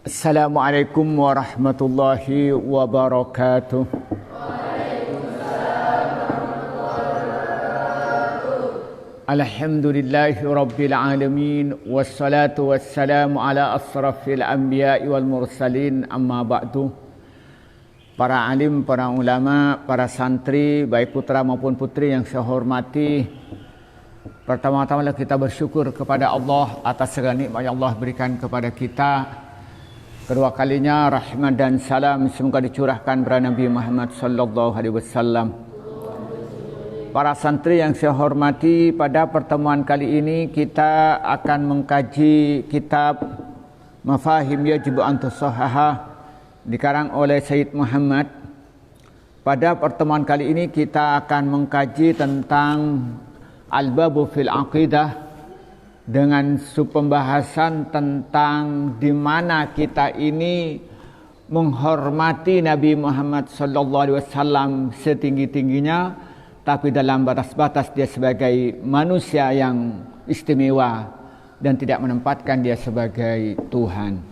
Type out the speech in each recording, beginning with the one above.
Assalamualaikum warahmatullahi wabarakatuh. Alhamdulillahi rabbil alamin, wassalatu wassalamu ala asrafil anbiya'i wal mursalin, amma ba'du. Para alim, para ulama, para santri, baik putra maupun putri yang saya hormati, pertama-tama kita bersyukur kepada Allah atas segala nikmat yang Allah berikan kepada kita. Kedua kalinya rahmat dan salam semoga dicurahkan kepada Nabi Muhammad sallallahu alaihi wasallam. Para santri yang saya hormati, pada pertemuan kali ini kita akan mengkaji kitab Mafahim Yajibu an Tusahhaha dikarang oleh Sayyid Muhammad. Pada pertemuan kali ini kita akan mengkaji tentang Al-Babu fil Aqidah dengan subpembahasan tentang di mana kita ini menghormati Nabi Muhammad sallallahu alaihi wasallam setinggi-tingginya, tapi dalam batas-batas dia sebagai manusia yang istimewa dan tidak menempatkan dia sebagai Tuhan.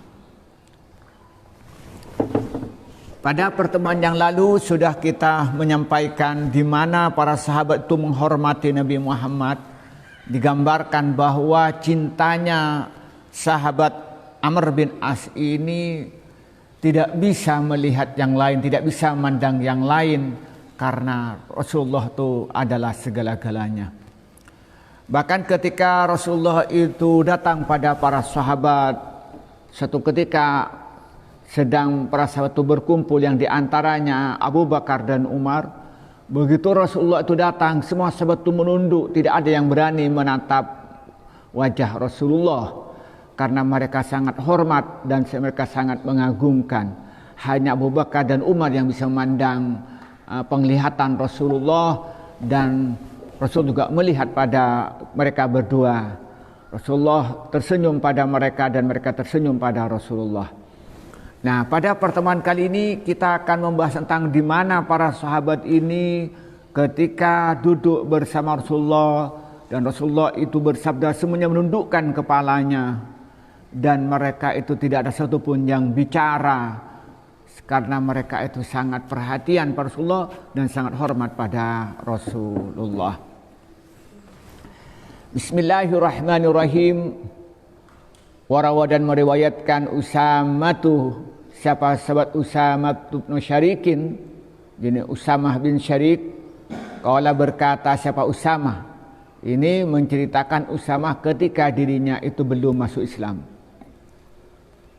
Pada pertemuan yang lalu sudah kita menyampaikan di mana para sahabat itu menghormati Nabi Muhammad. Digambarkan bahwa cintanya sahabat Amr bin As ini tidak bisa melihat yang lain, tidak bisa memandang yang lain, karena Rasulullah itu adalah segala-galanya. Bahkan ketika Rasulullah itu datang pada para sahabat, suatu ketika sedang para sahabat itu berkumpul, yang diantaranya Abu Bakar dan Umar. Begitu Rasulullah itu datang, semua sahabat itu menunduk, tidak ada yang berani menatap wajah Rasulullah karena mereka sangat hormat dan mereka sangat mengagungkan. Hanya Abu Bakar dan Umar yang bisa memandang penglihatan Rasulullah, dan Rasul juga melihat pada mereka berdua. Rasulullah tersenyum pada mereka dan mereka tersenyum pada Rasulullah. Nah, pada pertemuan kali ini kita akan membahas tentang di mana para sahabat ini ketika duduk bersama Rasulullah dan Rasulullah itu bersabda, semuanya menundukkan kepalanya dan mereka itu tidak ada satupun yang bicara, karena mereka itu sangat perhatian pada Rasulullah dan sangat hormat pada Rasulullah. Bismillahirrahmanirrahim. Warawa dan meriwayatkan Usamatu, siapa sahabat Usamah bin Syarikin, jadi Usamah bin Syarik. Qala berkata siapa Usamah, ini menceritakan Usamah ketika dirinya itu belum masuk Islam.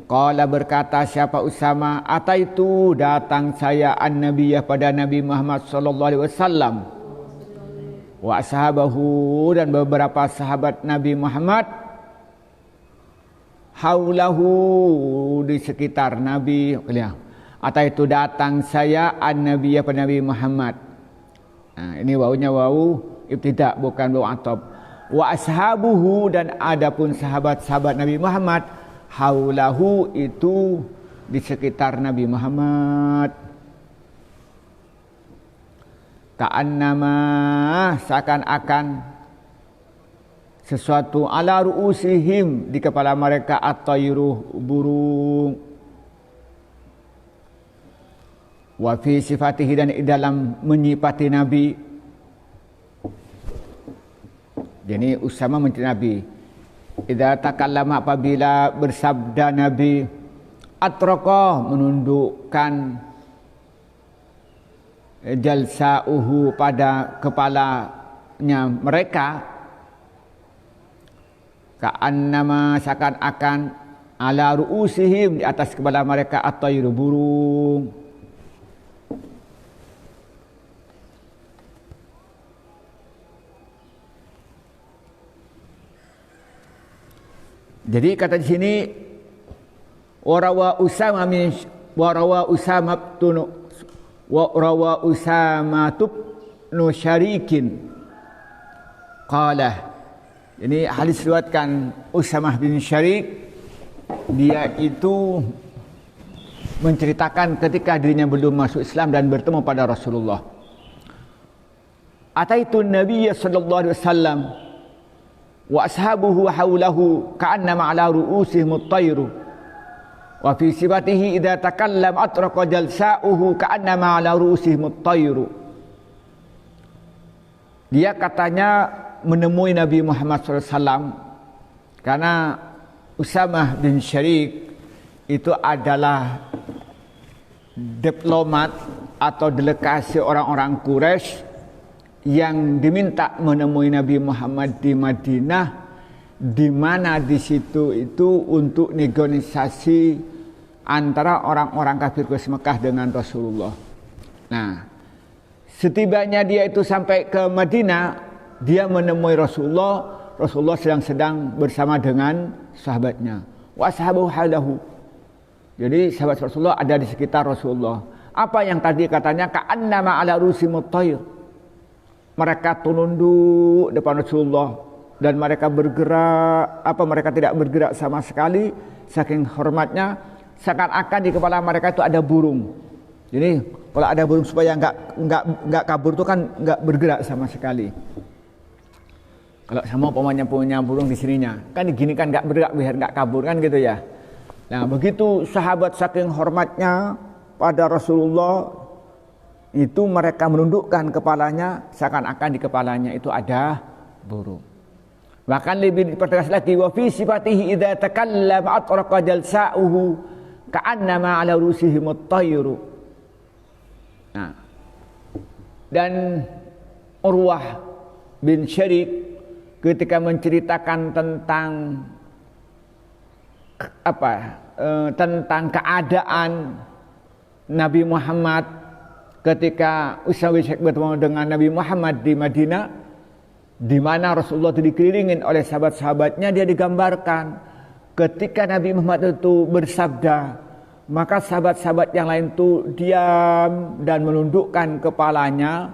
Qala berkata siapa Usamah, ataitu datang saya an-nabiyya pada Nabi Muhammad sallallahu alaihi wasallam wa ashabahu dan beberapa sahabat Nabi Muhammad, haulahu di sekitar Nabi. Ataitu datang saya an-nabiyya pada Nabi Muhammad. Nah, ini wawunya wawu ibtidak, bukan wawu atop. Wa ashabuhu dan adapun sahabat-sahabat Nabi Muhammad, haulahu itu di sekitar Nabi Muhammad. Ka'annama seakan-akan sesuatu ala ru'usihim di kepala mereka at-tayru burung. Wa fi sifatihi dan dalam menyifati Nabi. Jadi Usamah menyifati Nabi. Idza takallama, apabila bersabda Nabi, atraqa menundukkan jalsa'uhu pada kepalanya mereka, ka'annama seakan-akan ala ru'usihim di atas kepala mereka at-tayru burung. Jadi kata di sini warawa Usamah bin Syarikin qala. Ini hadis riwayatkan Usamah bin Syarik. Dia itu menceritakan ketika dirinya belum masuk Islam dan bertemu pada Rasulullah. Ataitu Nabiya sallallahu alaihi wasallam wa ashabuhu haulahu ka'annama ala ru'usihim at-tayru. Wa fi sifatihi idza takallam atraqa jalsa'uhu ka'annama 'ala ru'usihim at-tayru. Dia katanya menemui Nabi Muhammad SAW karena Usamah bin Syarik itu adalah diplomat atau delegasi orang-orang Quraisy yang diminta menemui Nabi Muhammad di Madinah, di mana di situ itu untuk negosiasi antara orang-orang kafir Quraisy Mekah dengan Rasulullah. Nah, setibanya dia itu sampai ke Madinah, dia menemui Rasulullah. Rasulullah sedang bersama dengan sahabatnya. Wa ashabu halahu. Jadi sahabat Rasulullah ada di sekitar Rasulullah. Apa yang tadi katanya ka'annama 'ala rusimut tayr. Mereka tunduk depan Rasulullah dan mereka bergerak, mereka tidak bergerak sama sekali saking hormatnya, seakan-akan di kepala mereka itu ada burung. Jadi kalau ada burung supaya enggak kabur itu kan enggak bergerak sama sekali. Kalau sama punya burung di sininya, kan gini kan enggak bergerak biar enggak kabur kan gitu ya. Nah, begitu sahabat saking hormatnya pada Rasulullah itu mereka menundukkan kepalanya seakan-akan di kepalanya itu ada burung. Bahkan lebih dipertegas lagi wa fi sifatihi idza takallama atraqa jalsa'uhu ka'annama 'ala rusihim at-tayru. Nah, dan Urwah bin Syarik ketika menceritakan tentang tentang keadaan Nabi Muhammad ketika Usamah bin Syarik bertemu dengan Nabi Muhammad di Madinah, di mana Rasulullah itu dikelilingin oleh sahabat-sahabatnya, dia digambarkan ketika Nabi Muhammad itu bersabda, maka sahabat-sahabat yang lain itu diam dan menundukkan kepalanya,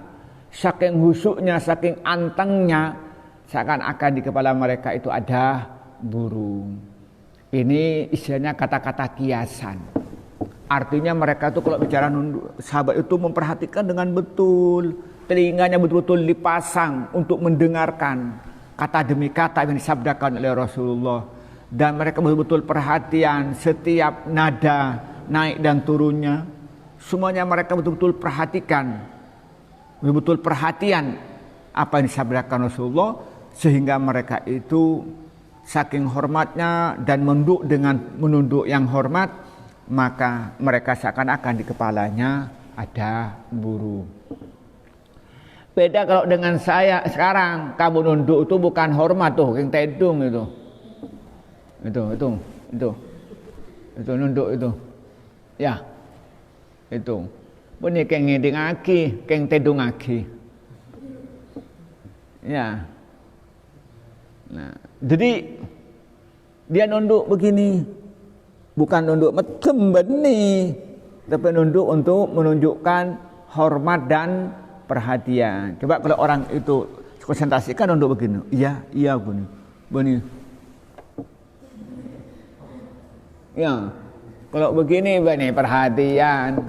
saking husuknya, saking antengnya, seakan-akan di kepala mereka itu ada burung. Ini istilahnya kata-kata kiasan. Artinya mereka itu kalau bicara nunduk, sahabat itu memperhatikan dengan betul, telinganya betul-betul dipasang untuk mendengarkan kata demi kata yang disabdakan oleh Rasulullah, dan mereka betul-betul perhatian setiap nada naik dan turunnya, semuanya mereka betul-betul perhatikan, betul-betul perhatian apa yang disabdakan Rasulullah, sehingga mereka itu saking hormatnya dan menunduk yang hormat, maka mereka seakan-akan di kepalanya ada burung. Beda kalau dengan saya sekarang, kamu nunduk itu bukan hormat tuh, yang tedung itu nunduk itu, ya itu, bunyi keng ngeding aki, keng tedung aki, ya. Nah, jadi dia nunduk begini, bukan nunduk metem benih, tapi nunduk untuk menunjukkan hormat dan perhatian. Coba kalau orang itu konsentrasikan nunduk begini, iya begini. Ya, kalau begini begini perhatian,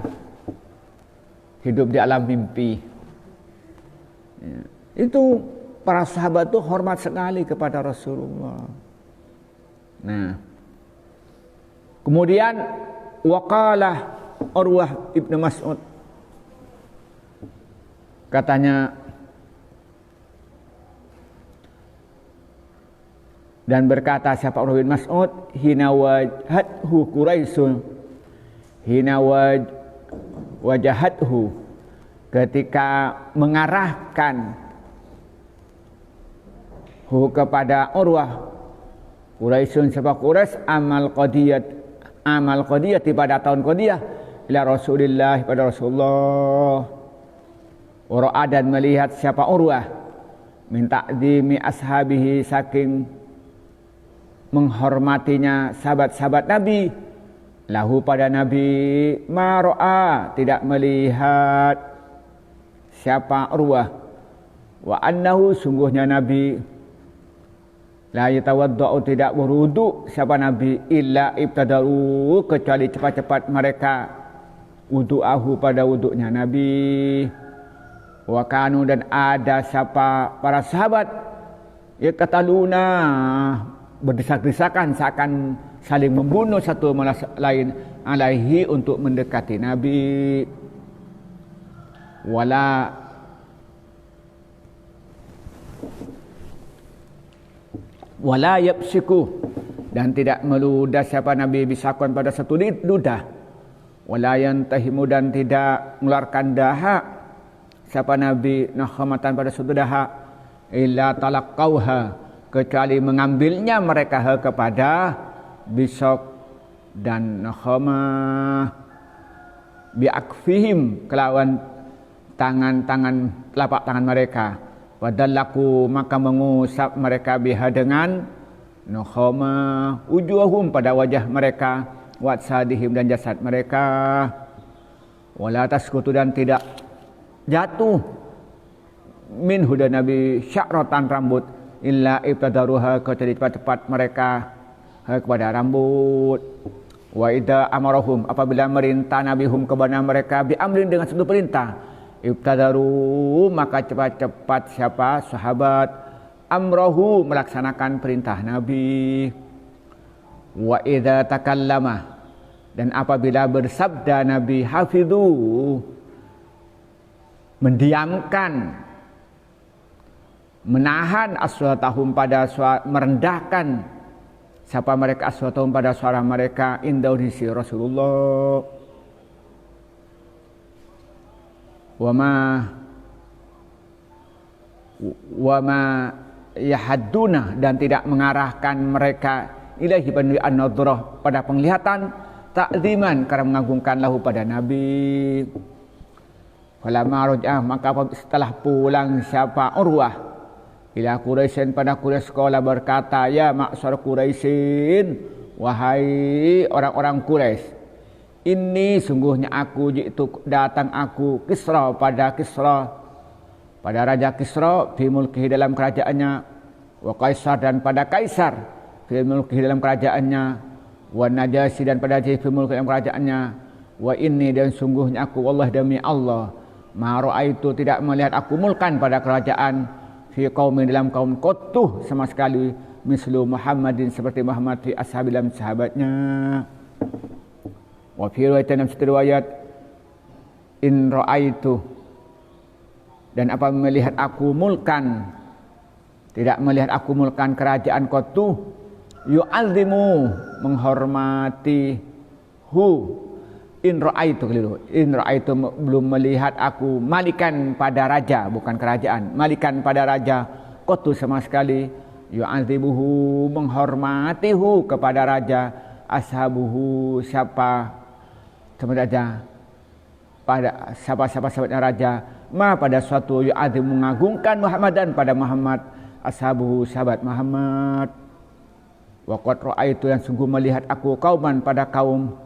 hidup di alam mimpi. Ya, itu para sahabat itu hormat sekali kepada Rasulullah. Nah, kemudian waqalah Urwah ibn Mas'ud, katanya, dan berkata siapa Urwah bin Mas'ud, hina wajhathu Quraisyun, hina wajahathu, ketika mengarahkan kepada Urwah, Quraisyun siapa Quraisy, amal qadiyah pada tahun qadiyah, ila Rasulillah pada Rasulullah, wara'a dan melihat siapa Urwah, min ta'dhimi ashabihi saking menghormatinya sahabat-sahabat Nabi, lahu pada Nabi, ma ra'a tidak melihat siapa Urwah, wa annahu sungguhnya Nabi la yatawaddau tidak berwudu siapa Nabi, illa ibtada'u kecuali cepat-cepat mereka wudu'ahu pada wudu'nya Nabi. Wa kanu dan ada siapa para sahabat ya kataluna berdesak-desakan seakan saling membunuh satu sama lain alaihi untuk mendekati Nabi. Wala yapsiku, dan tidak meludah siapa Nabi bisakon pada satu ludah. Wala yantahimu, dan tidak mengeluarkan dahak siapa Nabi nakhamatan pada satu dahak. Illa talaqqauha, kecuali mengambilnya mereka kepada bisok dan nakhamah biakfihim, kelawan tangan-tangan telapak tangan mereka. Wadallaku, maka mengusap mereka biha dengan nakhamah ujuhum, pada wajah mereka, watsadihim, dan jasad mereka. Wala taskutu, dan tidak jatuh minhu dan Nabi sya'ratan rambut, illa ibtadaruha, kecuali cepat-cepat mereka kepada rambut. Wa idza amarahum, apabila merintah Nabi hum kepada mereka bi amrin, dengan satu perintah, ibtadaru, maka cepat-cepat siapa sahabat amrahu, melaksanakan perintah Nabi. Wa idza takallama, dan apabila bersabda Nabi, hafidhu, mendiamkan, menahan aswatahum, pada merendahkan siapa mereka aswatahum, pada suara mereka, inda udhisi Rasulullah. Wama yahadduna, dan tidak mengarahkan mereka ilaihi an-nadrah, pada penglihatan, ta'ziman, karena mengagungkan lahu pada Nabi. Falamma raja'ah, maka setelah pulang siapa Urwah ila Quraisyin, pada Quraisy, qala berkata, ya ma'syar Quraisyin, wahai orang-orang Quraisy, ini sungguhnya aku jitu, datang aku, Kisra, pada Raja Kisra, fi mulkihi, dalam kerajaannya, wa Kaisar, dan pada Kaisar, fi mulkihi, dalam kerajaannya, wa Najasyi, dan pada Najasyi, fi mulkihi, dalam kerajaannya, wa inni, dan sungguhnya aku, wallah, demi Allah, ma ra'aitu, tidak melihat aku mulkan pada kerajaan, fi qaumin, dalam kaum qattuh, sama sekali, mislu Muhammadin, seperti Muhammad, fi ashabi, dalam sahabatnya. Wa fi riwayatin, dalam satu riwayat, in ra'aitu, dan apa melihat aku mulkan, tidak melihat aku mulkan kerajaan qattuh, yu'azzimu, menghormati hu, in ra'aitu, belum melihat aku malikan pada raja, bukan kerajaan, malikan pada raja qattuh sama sekali, yu'adzibuhu, menghormati hu, kepada raja, ashabuhu, siapa raja, pada sahabatnya raja, pada suatu yu'adzim, mengagungkan Muhammadan, pada Muhammad, ashabuhu, sahabat Muhammad. Wa qad ra'aitu, yang sungguh melihat aku, kauman, pada kaum,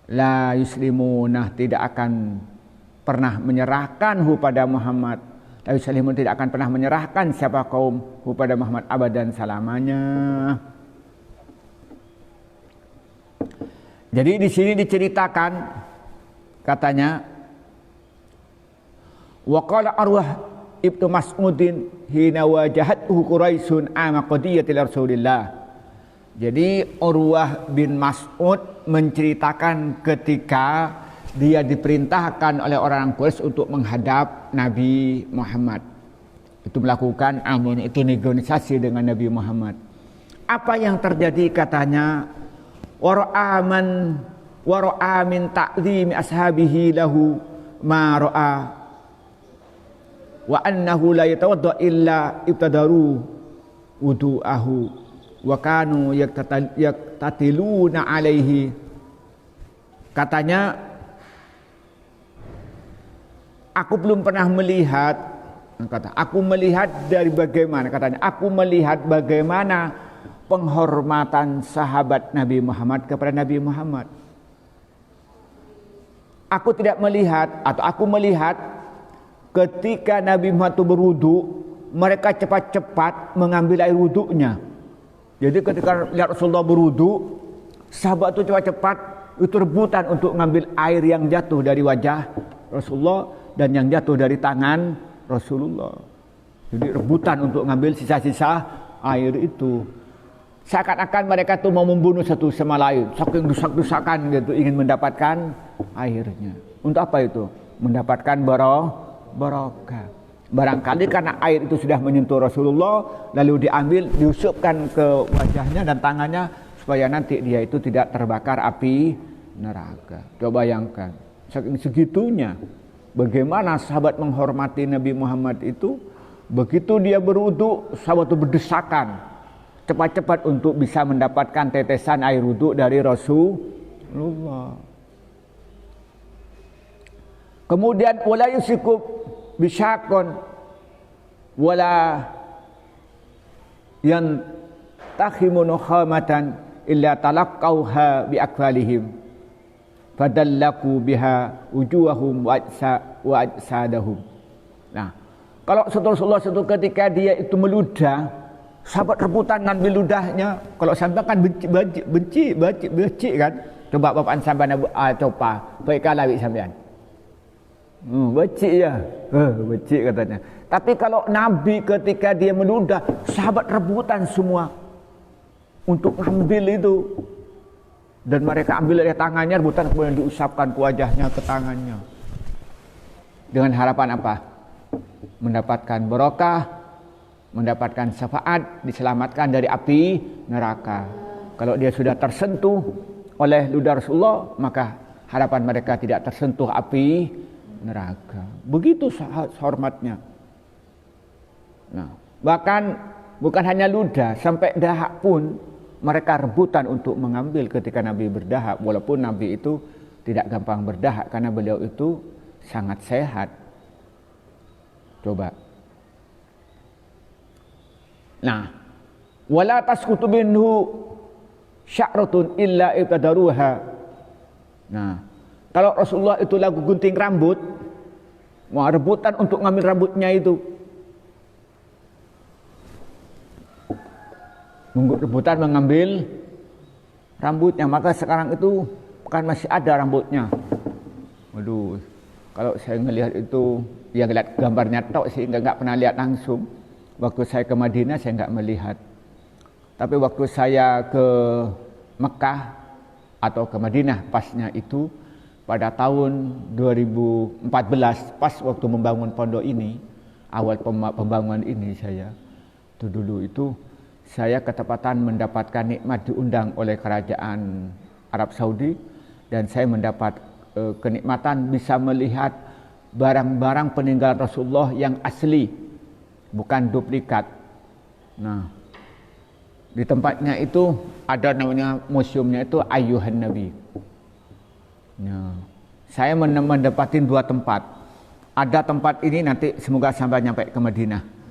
la yuslimunah, tidak akan pernah menyerahkan hu pada Muhammad, la yuslimun, tidak akan pernah menyerahkan siapa kaum hu pada Muhammad abadan, selamanya. Jadi di sini diceritakan, katanya, wa qala Arwah ibnu Mas'udin hina wajahathu Quraisyun ama qadiyati Rasulillah. Jadi Urwah bin Mas'ud menceritakan ketika dia diperintahkan oleh orang Quraisy untuk menghadap Nabi Muhammad, itu melakukan itu negosiasi dengan Nabi Muhammad. Apa yang terjadi, katanya, wara'a min ta'zimi ashabihi lahu ma ra'a wa annahu la yatawadda illa ibtadaru wudu'ahu wa kanu yaktatiluna alaihi. Katanya, aku belum pernah melihat, aku melihat dari bagaimana, katanya, aku melihat bagaimana penghormatan sahabat Nabi Muhammad kepada Nabi Muhammad. Aku tidak melihat, atau aku melihat ketika Nabi Muhammad itu berwudu, mereka cepat-cepat mengambil air wudunya. Jadi ketika lihat Rasulullah berwudu, sahabat itu cepat-cepat itu rebutan untuk mengambil air yang jatuh dari wajah Rasulullah dan yang jatuh dari tangan Rasulullah. Jadi rebutan untuk mengambil sisa-sisa air itu. Seakan-akan mereka tuh mau membunuh satu sama lain, saking desak-desakan gitu, ingin mendapatkan airnya. Untuk apa itu? Mendapatkan barokah. Barangkali karena air itu sudah menyentuh Rasulullah, lalu diambil, diusupkan ke wajahnya dan tangannya, supaya nanti dia itu tidak terbakar api neraka. Coba bayangkan, saking segitunya, bagaimana sahabat menghormati Nabi Muhammad itu. Begitu dia berwudu, sahabat itu berdesakan cepat-cepat untuk bisa mendapatkan tetesan air wudu dari Rasulullah. Kemudian wala yusikub bisyakon wala yantakhimun khamatan illa talaqqauha bi akwalihim fadallaku biha wujuhahum wa ajsadahum. Nah, kalau Rasulullah suatu ketika dia itu meludah, sahabat rebutan ngambil ludahnya. Kalau sampai kan benci kan. Coba bapak sampean coba, baik kalawi sampean. Benci ya. Benci katanya. Tapi kalau Nabi ketika dia meludah, sahabat rebutan semua untuk ngambil itu. Dan mereka ambil dari tangannya, rebutan kemudian diusapkan ke wajahnya, ke tangannya. Dengan harapan apa? Mendapatkan barokah, mendapatkan syafaat, diselamatkan dari api neraka. Kalau dia sudah tersentuh oleh ludah Rasulullah, maka harapan mereka tidak tersentuh api neraka. Begitu hormatnya. Nah, bahkan bukan hanya ludah, sampai dahak pun mereka rebutan untuk mengambil ketika Nabi berdahak, walaupun Nabi itu tidak gampang berdahak karena beliau itu sangat sehat. Coba. Nah, wala tasqutu minhu sya'ratun illa ibtadaruha. Nah, kalau Rasulullah itu lagu gunting rambut, mau rebutan untuk ngambil rambutnya itu. Rebutan mengambil rambutnya, maka sekarang itu kan masih ada rambutnya. Waduh, kalau saya ngelihat itu, ya ngelihat gambarnya tok sih, enggak pernah lihat langsung. Waktu saya ke Madinah saya enggak melihat. Tapi waktu saya ke Mekah atau ke Madinah pasnya itu pada tahun 2014, pas waktu membangun pondok ini, awal pembangunan ini saya itu dulu itu saya ketepatan mendapatkan nikmat diundang oleh kerajaan Arab Saudi dan saya mendapat kenikmatan bisa melihat barang-barang peninggalan Rasulullah yang asli, bukan duplikat. Nah, di tempatnya itu ada namanya museumnya itu Ayyuhan Nabi. Nah, saya mendapatin dua tempat. Ada tempat ini nanti semoga sampai nyampe ke Madinah.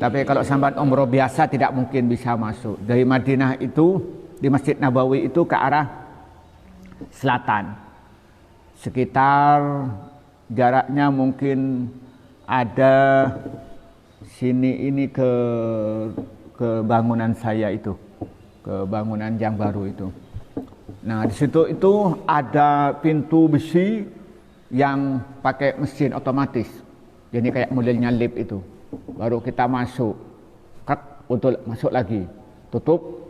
Tapi kalau sampai umroh biasa tidak mungkin bisa masuk. Dari Madinah itu di Masjid Nabawi itu ke arah selatan. Sekitar jaraknya mungkin ada sini ini ke bangunan saya itu, ke bangunan yang baru itu. Nah, di situ itu ada pintu besi yang pakai mesin otomatis. Jadi kayak modelnya lift itu. Baru kita masuk, untuk masuk lagi, tutup.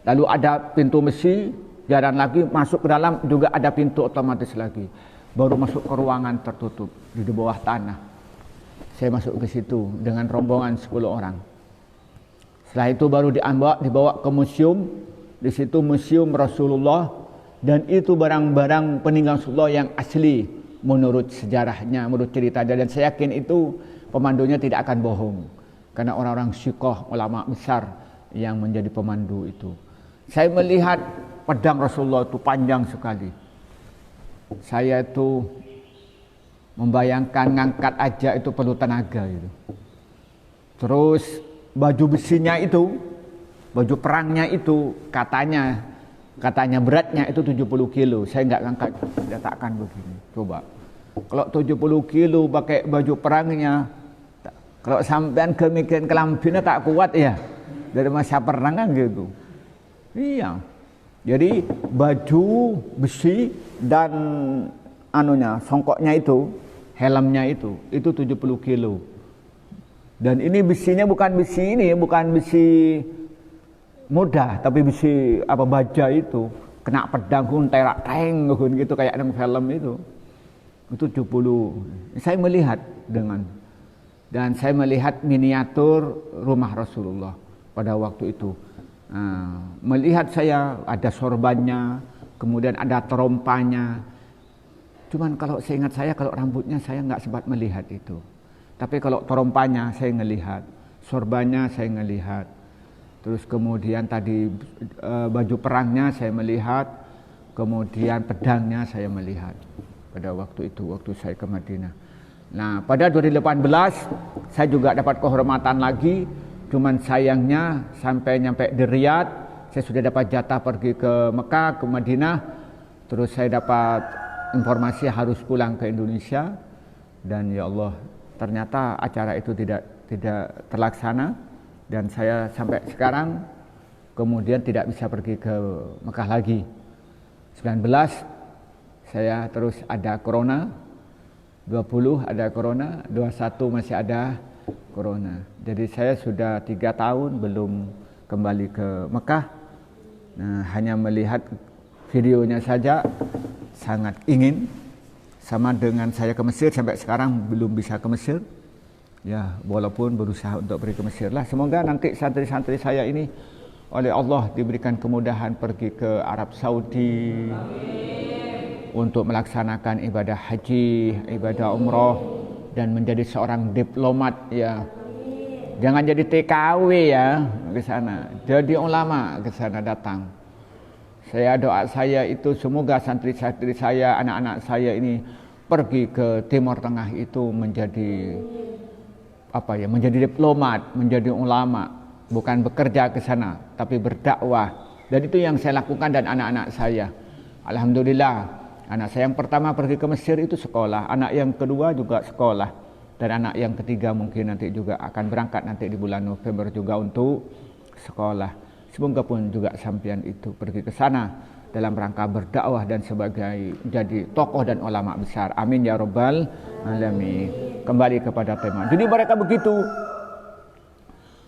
Lalu ada pintu besi, jalan lagi masuk ke dalam juga ada pintu otomatis lagi. Baru masuk ke ruangan tertutup di bawah tanah. Saya masuk ke situ dengan rombongan 10 orang. Setelah itu baru dibawa ke museum. Di situ museum Rasulullah dan itu barang-barang peninggalan Rasulullah yang asli menurut sejarahnya, menurut ceritanya, dan saya yakin itu pemandunya tidak akan bohong karena orang-orang syikoh, ulama besar yang menjadi pemandu itu. Saya melihat pedang Rasulullah itu panjang sekali. Saya itu membayangkan ngangkat aja itu perlu tenaga itu. Terus baju besinya itu, baju perangnya itu katanya beratnya itu 70 kilo. Saya enggak ngangkat, letakkan begini. Coba. Kalau 70 kilo pakai baju perangnya, kalau sampean kemikiran kelambinnya tak kuat ya. Dari masa perang kan gitu. Iya. Jadi baju besi dan songkoknya itu, helmnya itu 70 kilo. Dan ini besinya bukan besi mudah, tapi bisa apa baja itu kena pedang pun terak teng gitu kayak dalam film itu 70. Saya melihat dan saya melihat miniatur rumah Rasulullah pada waktu itu. Melihat saya ada sorbannya, kemudian ada terompanya. Cuman kalau seingat saya, kalau rambutnya saya nggak sempat melihat itu. Tapi kalau terompanya saya ngelihat, sorbannya saya ngelihat. Terus kemudian tadi baju perangnya saya melihat, kemudian pedangnya saya melihat pada waktu itu, waktu saya ke Madinah. Nah, pada 2018 saya juga dapat kehormatan lagi, cuman sayangnya sampai nyampe di Riyadh, saya sudah dapat jatah pergi ke Mekah, ke Madinah, terus saya dapat informasi harus pulang ke Indonesia, dan ya Allah, ternyata acara itu tidak terlaksana, dan saya sampai sekarang kemudian tidak bisa pergi ke Mekah lagi. 19 saya terus ada corona, 20 ada corona, 21 masih ada corona. Jadi saya sudah 3 tahun belum kembali ke Mekah. Nah, hanya melihat videonya saja sangat ingin. Sama dengan saya ke Mesir, sampai sekarang belum bisa ke Mesir. Ya, walaupun berusaha untuk pergi ke Mesir lah. Semoga nanti santri-santri saya ini oleh Allah diberikan kemudahan pergi ke Arab Saudi. Amin. Untuk melaksanakan ibadah haji, ibadah umroh, dan menjadi seorang diplomat ya. Amin. Jangan jadi TKW ya ke sana. Jadi ulama ke sana datang. Doa saya itu semoga santri-santri saya, anak-anak saya ini pergi ke Timur Tengah itu menjadi menjadi diplomat, menjadi ulama, bukan bekerja ke sana, tapi berdakwah. Dan itu yang saya lakukan dan anak-anak saya. Alhamdulillah, anak saya yang pertama pergi ke Mesir itu sekolah, anak yang kedua juga sekolah, dan anak yang ketiga mungkin nanti juga akan berangkat nanti di bulan November juga untuk sekolah. Semoga pun juga sampean itu pergi ke sana dalam rangka berdakwah dan sebagai jadi tokoh dan ulama besar. Amin ya rabbal alamin. Kembali kepada tema. Jadi mereka begitu.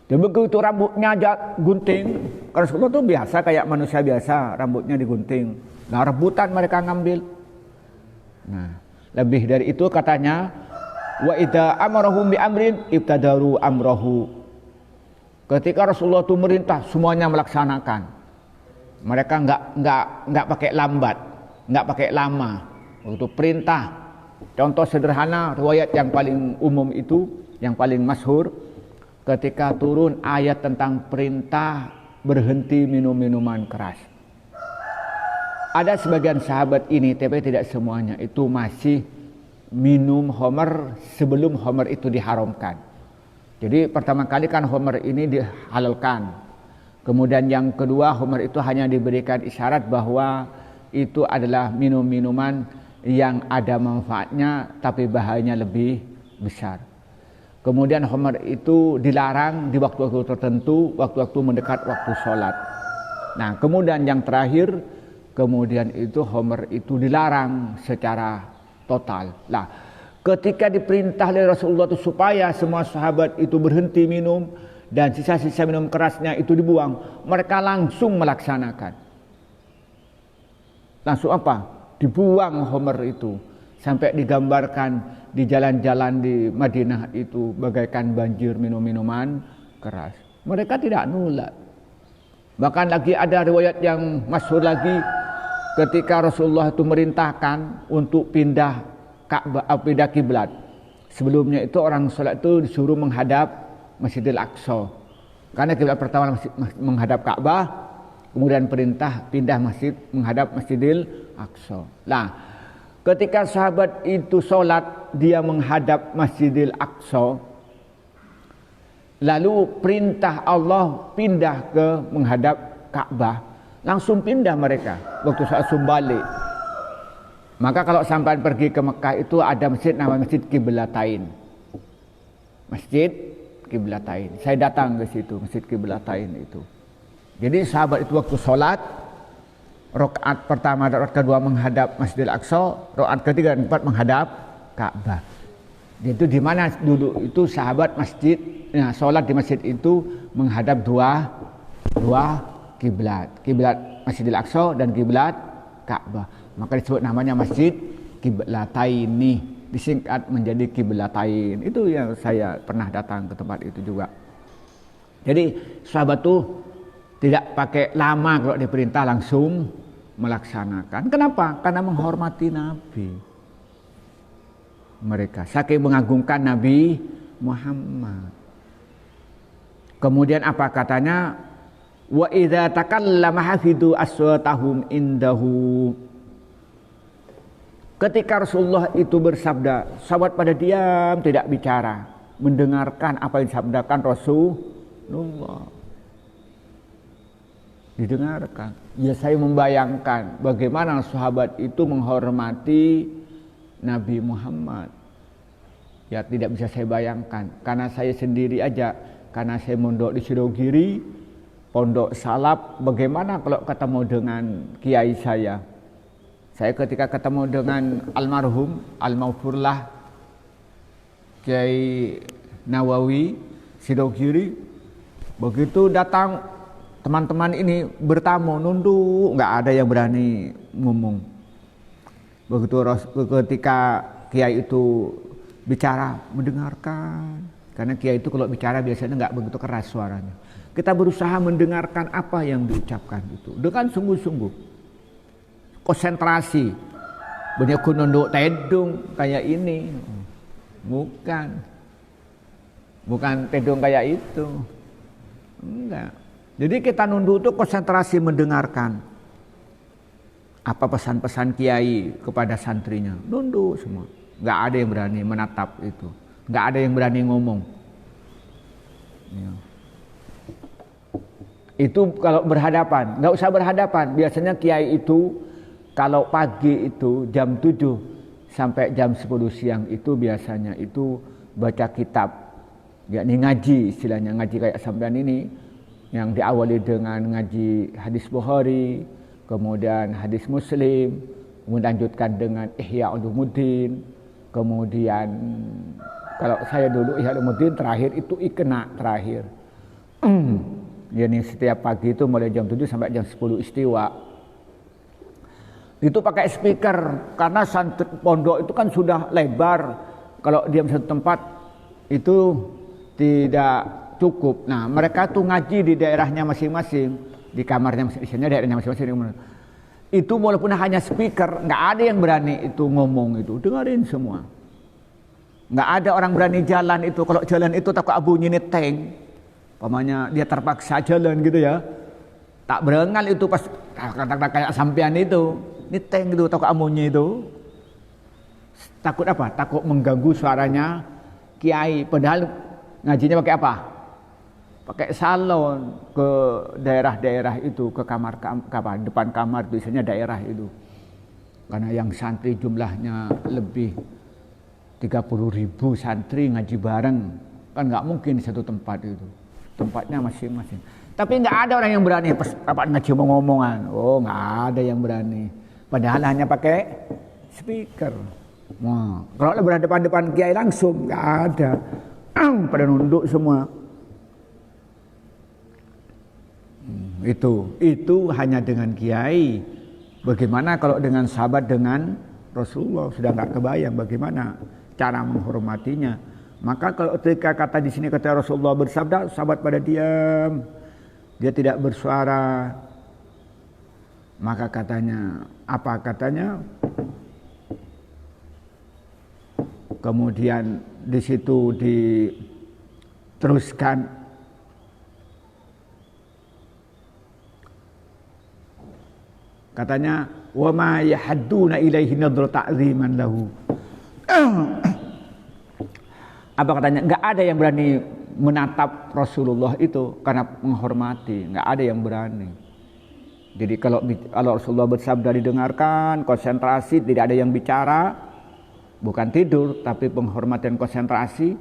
Dan begitu rambutnya gunting. Karena Rasulullah itu biasa kayak manusia biasa, rambutnya digunting. Nah, rebutan mereka ngambil. Nah, lebih dari itu katanya, wa idza amarahum bi amrin ibtadaru amrahu. Ketika Rasulullah itu merintah, semuanya melaksanakan. Mereka enggak pakai lambat, enggak pakai lama. Waktu perintah, contoh sederhana, riwayat yang paling umum itu, yang paling masyhur, ketika turun ayat tentang perintah berhenti minum minuman keras. Ada sebagian sahabat ini, tapi tidak semuanya, itu masih minum khamr sebelum khamr itu diharamkan. Jadi pertama kali kan khamr ini dihalalkan. Kemudian yang kedua, khamr itu hanya diberikan isyarat bahwa itu adalah minum-minuman yang ada manfaatnya tapi bahayanya lebih besar. Kemudian khamr itu dilarang di waktu-waktu tertentu, waktu-waktu mendekat waktu sholat. Nah, kemudian yang terakhir, kemudian itu khamr itu dilarang secara total. Nah, ketika diperintah oleh Rasulullah itu supaya semua sahabat itu berhenti minum dan sisa-sisa minum kerasnya itu dibuang, mereka langsung melaksanakan. Langsung apa? Dibuang khamr itu. Sampai digambarkan di jalan-jalan di Madinah itu bagaikan banjir minum-minuman keras. Mereka tidak nolak. Bahkan lagi ada riwayat yang masyhur lagi, ketika Rasulullah itu merintahkan untuk pindah Ka'bah, pindah kiblat. Sebelumnya itu orang sholat itu disuruh menghadap Masjidil Aqsa. Karena kiblat pertama menghadap Ka'bah, kemudian perintah pindah masjid menghadap Masjidil Aqsa. Nah, ketika sahabat itu sholat, dia menghadap Masjidil Aqsa. Lalu perintah Allah pindah ke menghadap Ka'bah. Langsung pindah mereka waktu saat balik. Maka kalau sampai pergi ke Mekah itu ada masjid namanya Masjid Qiblatain. Masjid Qiblatain. Saya datang ke situ, Masjid Qiblatain itu. Jadi sahabat itu waktu sholat, rakaat pertama dan rakaat kedua menghadap Masjidil Aqsa, rakaat ketiga dan keempat menghadap Ka'bah. Itu di mana dulu itu sahabat masjid, nah sholat di masjid itu menghadap dua dua kiblat, kiblat Masjidil Aqsa dan kiblat Ka'bah. Maka disebut namanya Masjid Kiblataini, disingkat menjadi Kiblatain. Itu yang saya pernah datang ke tempat itu juga. Jadi sahabat tuh tidak pakai lama kalau diperintah langsung melaksanakan. Kenapa? Karena menghormati Nabi. Mereka saking mengagungkan Nabi Muhammad. Kemudian apa katanya? Wa idza takallama hafidu aswatahum indahu. Ketika Rasulullah itu bersabda, sahabat pada diam, tidak bicara, mendengarkan apa yang disabdakan Rasulullah. Didengarkan. Ya, saya membayangkan bagaimana sahabat itu menghormati Nabi Muhammad. Ya, tidak bisa saya bayangkan. Karena saya sendiri aja, karena saya mondok di Sidogiri, pondok salaf, bagaimana kalau ketemu dengan kiai saya? Saya ketika ketemu dengan almarhum, al-maghfurlah Kiai Nawawi Sidogiri, begitu datang teman-teman ini bertamu, nunduk, nggak ada yang berani ngomong. Begitu ketika kiai itu bicara, mendengarkan. Karena kiai itu kalau bicara biasanya nggak begitu keras suaranya. Kita berusaha mendengarkan apa yang diucapkan itu dengan sungguh-sungguh. Konsentrasi. Banyak nunduk tedung kayak ini. Bukan tedung kayak itu. Enggak. Jadi kita nunduk itu konsentrasi mendengarkan apa pesan-pesan kiai kepada santrinya. Nunduk semua. Enggak ada yang berani menatap itu. Enggak ada yang berani ngomong. Ya. Itu kalau berhadapan, enggak usah berhadapan. Biasanya kiai itu kalau pagi itu jam 7 sampai jam 10 siang itu biasanya itu baca kitab, yakni ngaji, istilahnya ngaji kayak sampean ini, yang diawali dengan ngaji hadis Bukhari, kemudian hadis Muslim, melanjutkan dengan Ihya Ulumuddin, kemudian kalau saya dulu Ihya Ulumuddin terakhir itu Iqna terakhir. Jadi setiap pagi itu mulai jam 7 sampai jam 10 istiwa. Itu pakai speaker karena santri pondok itu kan sudah lebar. Kalau diam satu tempat itu tidak cukup. Nah, mereka tuh ngaji di daerahnya masing-masing, di kamarnya masing-masing, daerahnya masing-masing. Itu walaupun hanya speaker, nggak ada yang berani itu ngomong itu, dengerin semua. Nggak ada orang berani jalan itu. Kalau jalan itu takut bunyi tank. Pamannya dia terpaksa jalan gitu ya. Tak berengal itu pas kata-kata kayak sampean itu. Ini tank gitu, takut amunnya itu. Takut apa? Takut mengganggu suaranya kiai. Padahal ngajinya pakai apa? Pakai salon ke daerah-daerah itu, ke kamar, depan kamar biasanya daerah itu. Karena yang santri jumlahnya lebih 30.000 santri ngaji bareng. Kan nggak mungkin di satu tempat itu. Tempatnya masing-masing. Tapi nggak ada orang yang berani pas ngaji ngomongan. Oh, nggak ada yang berani. Padahal hanya pakai speaker. Wah, kalau berhadapan-depan kiai langsung nggak ada. Pada nunduk semua. Itu hanya dengan kiai. Bagaimana kalau dengan sahabat, dengan Rasulullah? Sudah nggak kebayang bagaimana cara menghormatinya. Maka kalau ketika kata di sini kata Rasulullah bersabda, sahabat pada diam, dia tidak bersuara. Maka katanya, apa katanya? Kemudian di situ diteruskan, katanya, wa ma yahadduna ilaihi nadra ta'ziman lahu. Apa katanya? Enggak ada yang berani menatap Rasulullah itu karena menghormati, enggak ada yang berani. Jadi kalau Rasulullah bersabda didengarkan, konsentrasi, tidak ada yang bicara, bukan tidur, tapi penghormatan konsentrasi,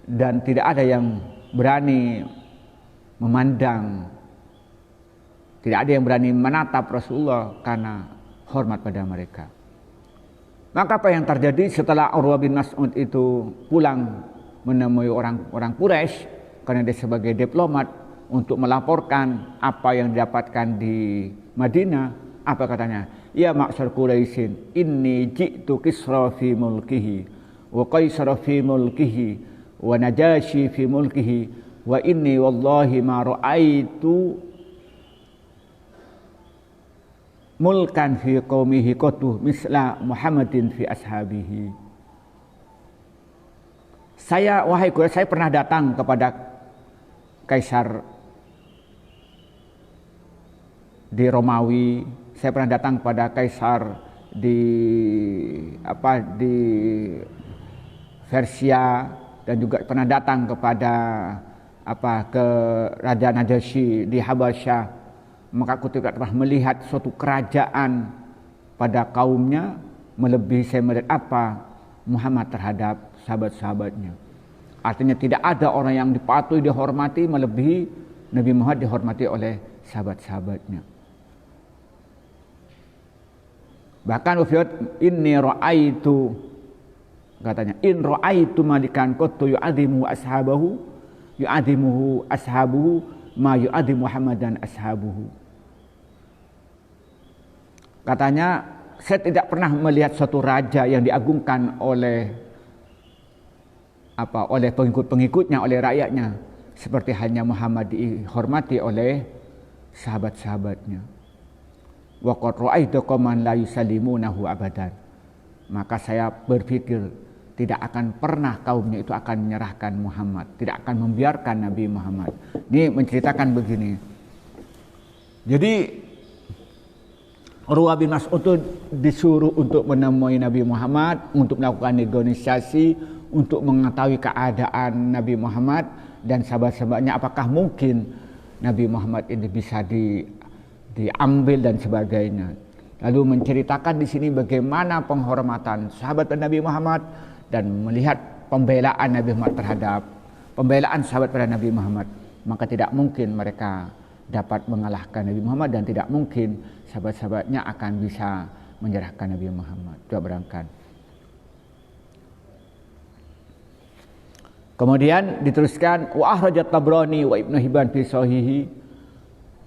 dan tidak ada yang berani memandang, tidak ada yang berani menatap Rasulullah karena hormat pada mereka. Maka apa yang terjadi setelah Urwah bin Mas'ud itu pulang menemui orang Quraisy, karena dia sebagai diplomat, untuk melaporkan apa yang didapatkan di Madinah. Apa katanya? Ya ma'syar Quraisyin, inni ji'tu Kisra fi mulkihi wa Qaisara fi mulkihi wa Najasyi fi mulkihi wa inni wallahi ma ra'aitu mulkan fi qaumihi qatu misla Muhammadin fi ashabihi. Wahai Quraisy, saya pernah datang kepada Kaisar di Romawi, saya pernah datang kepada Kaisar di Persia, dan juga pernah datang kepada ke Raja Najasyi di Habasyah. Maka aku tidak pernah melihat suatu kerajaan pada kaumnya melebihi saya melihat apa Muhammad terhadap sahabat-sahabatnya. Artinya tidak ada orang yang dipatuhi, dihormati melebihi Nabi Muhammad dihormati oleh sahabat-sahabatnya. Bahkan wafiyat inni ra'aitu, katanya in ra'aitu malikan qattu yu'adimu ashabuhu ma yu'adimu Muhammadan ashabuhu. Katanya saya tidak pernah melihat suatu raja yang diagungkan oleh pengikut-pengikutnya, oleh rakyatnya, seperti halnya Muhammad dihormati oleh sahabat-sahabatnya. Wa qad ra'aitu qauman la yusallimunahu abadan. Maka saya berpikir tidak akan pernah kaumnya itu akan menyerahkan Muhammad, tidak akan membiarkan Nabi Muhammad. Ini menceritakan begini. Jadi Urwah bin Mas'ud itu disuruh untuk menemui Nabi Muhammad, untuk melakukan negosiasi, untuk mengetahui keadaan Nabi Muhammad dan sahabat-sahabatnya, apakah mungkin Nabi Muhammad ini bisa diambil dan sebagainya. Lalu menceritakan di sini bagaimana penghormatan sahabat Nabi Muhammad dan melihat pembelaan Nabi Muhammad terhadap pembelaan sahabat pada Nabi Muhammad. Maka tidak mungkin mereka dapat mengalahkan Nabi Muhammad dan tidak mungkin sahabat-sahabatnya akan bisa menyerahkan Nabi Muhammad. Coba berangkat. Kemudian diteruskan wa akhrajat Tabrani wa Ibnu Hibban fi sahihi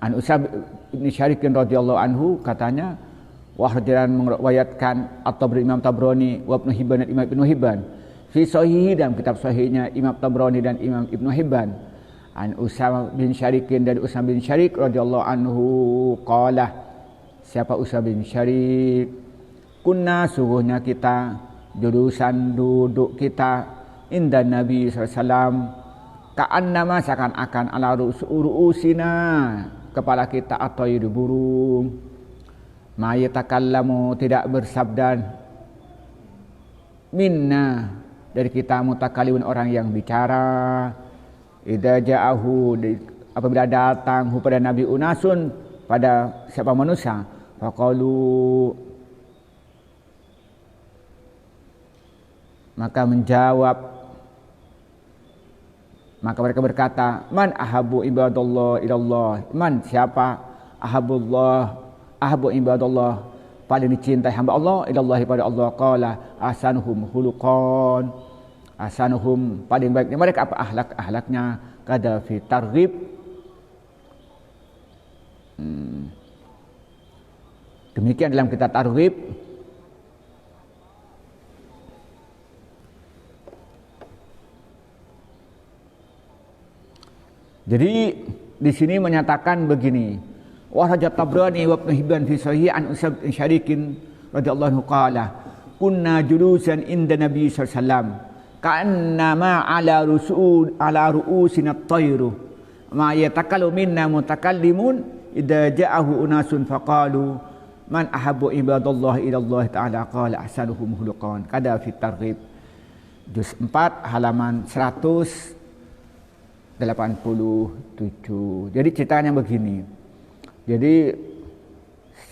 an Usab bin Syariq radhiyallahu anhu, katanya wa akhrajat meriwayatkan At-Tabrani, Imam Tabrani, wa Ibnu Hibban dan Imam Ibnu Hibban fi sahihi, dalam kitab sahihnya Imam Tabrani dan Imam Ibnu Hibban an Usab bin Syariq, dari Usab bin Syariq radhiyallahu anhu qala, siapa Usab bin Syariq, kunna suhuhnya kita, jurusan duduk kita inda Nabi SAW, ka'annama seakan-akan ala ru'usina, kepala kita atau di burung, ma yatakallamu tidak bersabda, minna dari kita, mutakallimun orang yang bicara, idza ja'ahu apabila datang pada Nabi unasun, pada siapa manusia, faqalu maka menjawab, maka mereka berkata, man ahabu ibadallah ilallah, man siapa ahabu ibadallah paling dicintai hamba Allah ilallah pada Allah, qala ahsanuhum khuluqan, ahsanuhum paling baiknya mereka apa akhlaknya, kada fi targhib, demikian dalam kitab targhib. Jadi di sini menyatakan begini, wa rajat Tabrani wa Ibnu Hibban fi sahih an Usab bin Syariq radhiyallahu anhu qala, kunna julusan inda Nabi sallallahu alaihi wasallam ka'annama ala ru'usina at-tayru ma yatakallamu minna mutakallimun idza ja'ahu unasun faqalu man ahabbu ibadallah ila Allah ta'ala qala ahsanuhum khuluqan, kada fi targhib, juz 4 halaman 187. Jadi ceritanya begini. Jadi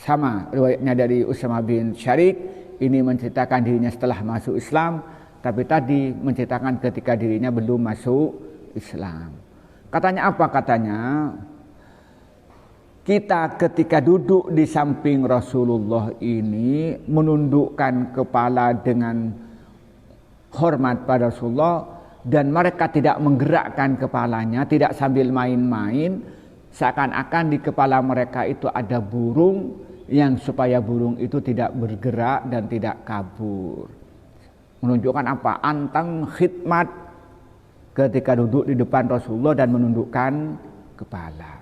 sama riwayatnya dari Usama bin Syariq, ini menceritakan dirinya setelah masuk Islam, tapi tadi menceritakan ketika dirinya belum masuk Islam. Katanya apa? Katanya kita ketika duduk di samping Rasulullah ini menundukkan kepala dengan hormat pada Rasulullah, dan mereka tidak menggerakkan kepalanya, tidak sambil main-main, seakan-akan di kepala mereka itu ada burung yang supaya burung itu tidak bergerak dan tidak kabur. Menunjukkan apa? Anteng khidmat ketika duduk di depan Rasulullah dan menundukkan kepala.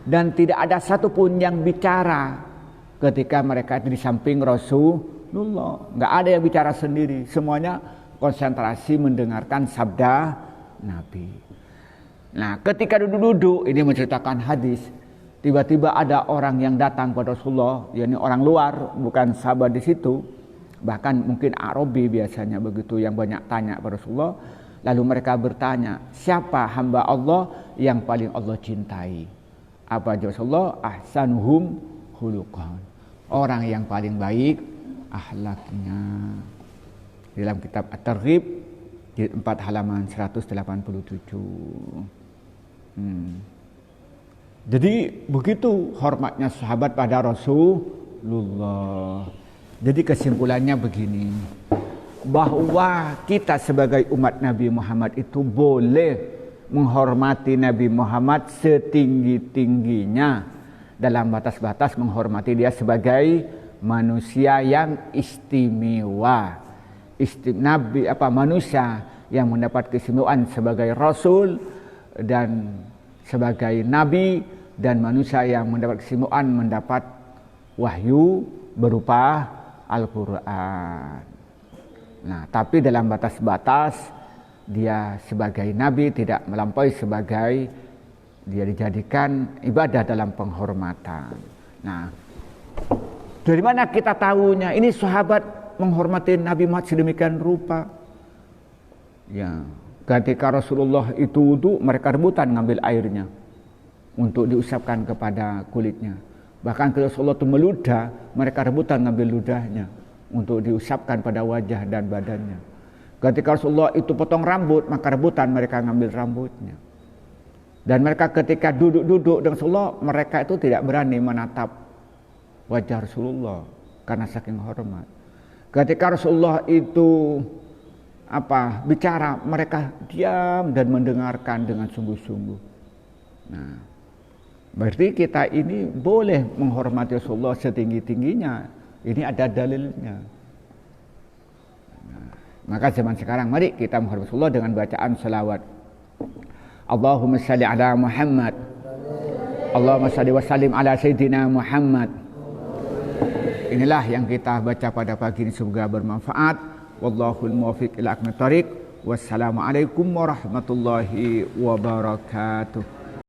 Dan tidak ada satupun yang bicara ketika mereka di samping Rasulullah. Nggak ada yang bicara sendiri, semuanya konsentrasi mendengarkan sabda Nabi. Nah, ketika duduk-duduk, ini menceritakan hadis, tiba-tiba ada orang yang datang kepada Rasulullah, yakni orang luar, bukan sahabat di situ, bahkan mungkin Arabi biasanya begitu yang banyak tanya kepada Rasulullah. Lalu mereka bertanya, siapa hamba Allah yang paling Allah cintai? Apa jawab Rasulullah? Ahsanuhum khuluqan. Orang yang paling baik akhlaknya. Dalam kitab At-Targhib jilid 4 halaman 187. Jadi begitu hormatnya sahabat pada Rasulullah. Jadi kesimpulannya begini, bahwa kita sebagai umat Nabi Muhammad itu boleh menghormati Nabi Muhammad setinggi-tingginya dalam batas-batas menghormati dia sebagai manusia yang istimewa. Nabi manusia yang mendapat keistimewaan sebagai rasul dan sebagai nabi, dan manusia yang mendapat keistimewaan mendapat wahyu berupa Al-Qur'an. Nah, tapi dalam batas-batas dia sebagai nabi tidak melampaui, sebagai dia dijadikan ibadah dalam penghormatan. Nah, dari mana kita tahunya ini sahabat menghormati Nabi Muhammad sedemikian rupa? Ya, ketika Rasulullah itu wudu, mereka rebutan ngambil airnya untuk diusapkan kepada kulitnya. Bahkan ketika Rasulullah itu meludah, mereka rebutan ngambil ludahnya untuk diusapkan pada wajah dan badannya. Ketika Rasulullah itu potong rambut, maka rebutan mereka ngambil rambutnya. Dan mereka ketika duduk-duduk dengan Rasulullah, mereka itu tidak berani menatap wajah Rasulullah karena saking hormat. Ketika Rasulullah itu bicara, mereka diam dan mendengarkan dengan sungguh-sungguh. Nah, berarti kita ini boleh menghormati Rasulullah setinggi-tingginya. Ini ada dalilnya. Nah, maka zaman sekarang mari kita menghormati Rasulullah dengan bacaan salawat. Allahumma salli ala Muhammad. Allahumma salli wa sallim ala Sayyidina Muhammad. Inilah yang kita baca pada pagi ini, semoga bermanfaat. Wallahul muwaffiq ila aqwamit thoriq. Wassalamualaikum warahmatullahi wabarakatuh.